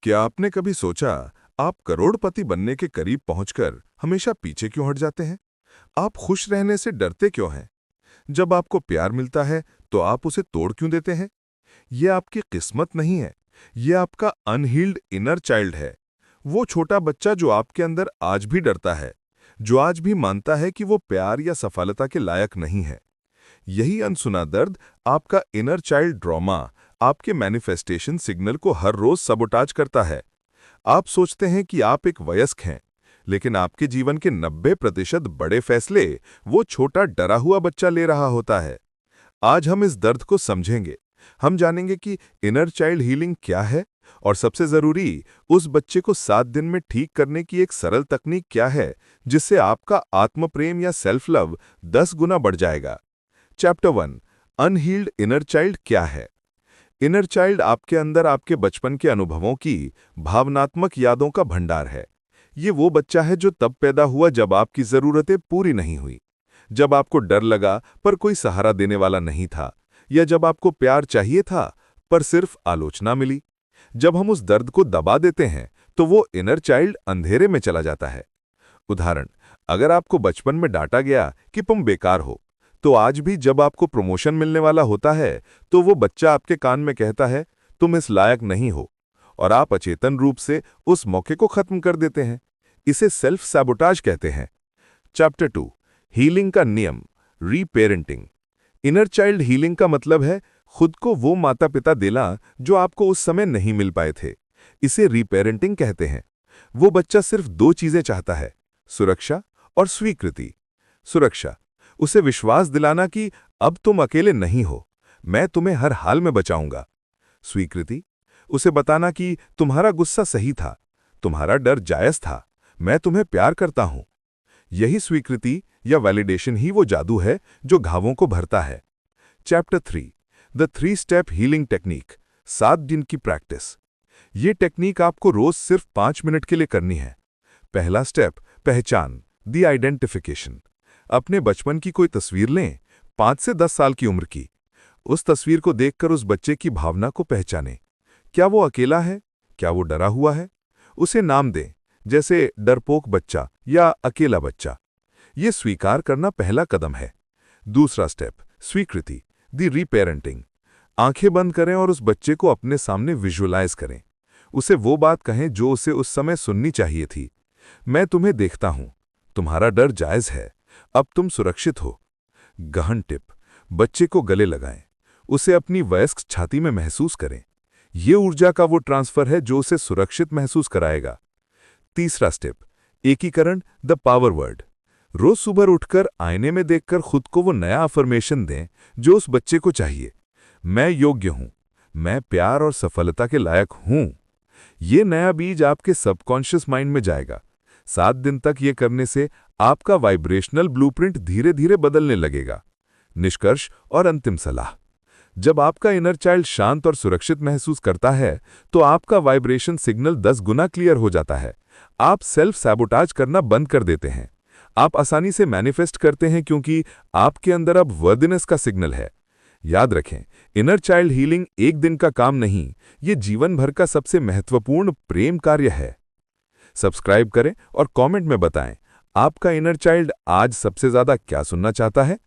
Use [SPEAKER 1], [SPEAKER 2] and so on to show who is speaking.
[SPEAKER 1] क्या आपने कभी सोचा, आप करोड़पति बनने के करीब पहुंचकर हमेशा पीछे क्यों हट जाते हैं? आप खुश रहने से डरते क्यों हैं? जब आपको प्यार मिलता है, तो आप उसे तोड़ क्यों देते हैं? ये आपकी किस्मत नहीं है, ये आपका अनहील्ड इनर चाइल्ड है। वो छोटा बच्चा जो आपके अंदर आज भी डरता है, जो आज भी मानता है कि वो प्यार या सफलता के लायक नहीं है। यही अनसुना दर्द, आपका इनर चाइल्ड ड्रामा, आपके मैनिफेस्टेशन सिग्नल को हर रोज सबोटाज करता है। आप सोचते हैं कि आप एक वयस्क हैं, लेकिन आपके जीवन के 90% बड़े फैसले वो छोटा डरा हुआ बच्चा ले रहा होता है। आज हम इस दर्द को समझेंगे। हम जानेंगे कि इनर चाइल्ड हीलिंग क्या है, और सबसे जरूरी, उस बच्चे को 7 दिन में ठीक करने की एक सरल तकनीक क्या है, जिससे आपका आत्म प्रेम या सेल्फ लव 10 गुना बढ़ जाएगा। चैप्टर 1, अनहील्ड इनर चाइल्ड क्या है? इनर चाइल्ड आपके अंदर आपके बचपन के अनुभवों की भावनात्मक यादों का भंडार है। ये वो बच्चा है जो तब पैदा हुआ जब आपकी जरूरतें पूरी नहीं हुई, जब आपको डर लगा पर कोई सहारा देने वाला नहीं था, या जब आपको प्यार चाहिए था पर सिर्फ आलोचना मिली। जब हम उस दर्द को दबा देते हैं, तो वो इनर चाइल्ड अंधेरे में चला जाता है। उदाहरण, अगर आपको बचपन में डांटा गया कि तुम बेकार हो, तो आज भी जब आपको प्रमोशन मिलने वाला होता है, तो वो बच्चा आपके कान में कहता है, तुम इस लायक नहीं हो, और आप अचेतन रूप से उस मौके को खत्म कर देते हैं। इसे सेल्फ सैबोटाज कहते हैं। चैप्टर 2, हीलिंग का नियम, रीपेरेंटिंग। इनर चाइल्ड हीलिंग का मतलब है खुद को वो माता पिता देना जो आपको उस समय नहीं मिल पाए थे। इसे रीपेरेंटिंग कहते हैं। वो बच्चा सिर्फ 2 चीजें चाहता है, सुरक्षा और स्वीकृति। सुरक्षा, उसे विश्वास दिलाना कि अब तुम अकेले नहीं हो, मैं तुम्हें हर हाल में बचाऊंगा। स्वीकृति, उसे बताना कि तुम्हारा गुस्सा सही था, तुम्हारा डर जायज था, मैं तुम्हें प्यार करता हूं। यही स्वीकृति या वैलिडेशन ही वो जादू है जो घावों को भरता है। Chapter 3, the 3 step healing technique, 7 दिन की प्रैक्टिस। ये टेक्निक आपको रोज सिर्फ 5 मिनट के लिए करनी है। पहला स्टेप, पहचान, द आइडेंटिफिकेशन। अपने बचपन की कोई तस्वीर लें, 5 से 10 साल की उम्र की। उस तस्वीर को देखकर उस बच्चे की भावना को पहचानें। क्या वो अकेला है? क्या वो डरा हुआ है? उसे नाम दें, जैसे डरपोक बच्चा या अकेला बच्चा। ये स्वीकार करना पहला कदम है। दूसरा स्टेप, स्वीकृति, द रीपेरेंटिंग। आंखें बंद करें और उस बच्चे को अपने सामने विजुअलाइज करें। उसे वो बात कहें जो उसे उस समय सुननी चाहिए थी। मैं तुम्हें देखता हूं, तुम्हारा डर जायज है, अब तुम सुरक्षित हो। गहन टिप, बच्चे को गले लगाएं, उसे अपनी वयस्क छाती में महसूस करें। ये ऊर्जा का वो ट्रांसफर है जो उसे सुरक्षित महसूस कराएगा। तीसरा स्टेप, एकीकरण, द पावर वर्ड। रोज सुबह उठकर आईने में देखकर खुद को वो नया अफर्मेशन दें जो उस बच्चे को चाहिए। मैं योग्य हूं, मैं प्यार और सफलता के लायक हूं। ये नया बीज आपके सबकॉन्शियस माइंड में जाएगा। 7 दिन तक ये करने से आपका वाइब्रेशनल ब्लूप्रिंट धीरे धीरे बदलने लगेगा। निष्कर्ष और अंतिम सलाह, जब आपका इनर चाइल्ड शांत और सुरक्षित महसूस करता है, तो आपका वाइब्रेशन सिग्नल 10 गुना क्लियर हो जाता है। आप सेल्फ सैबोटाज करना बंद कर देते हैं। आप आसानी से मैनिफेस्ट करते हैं क्योंकि आपके अंदर अब वर्दिनेस का सिग्नल है। याद रखें, इनर चाइल्ड हीलिंग एक दिन का काम नहीं, ये जीवन भर का सबसे महत्वपूर्ण प्रेम कार्य है। सब्सक्राइब करें और कमेंट में बताएं, आपका इनर चाइल्ड आज सबसे ज्यादा क्या सुनना चाहता है।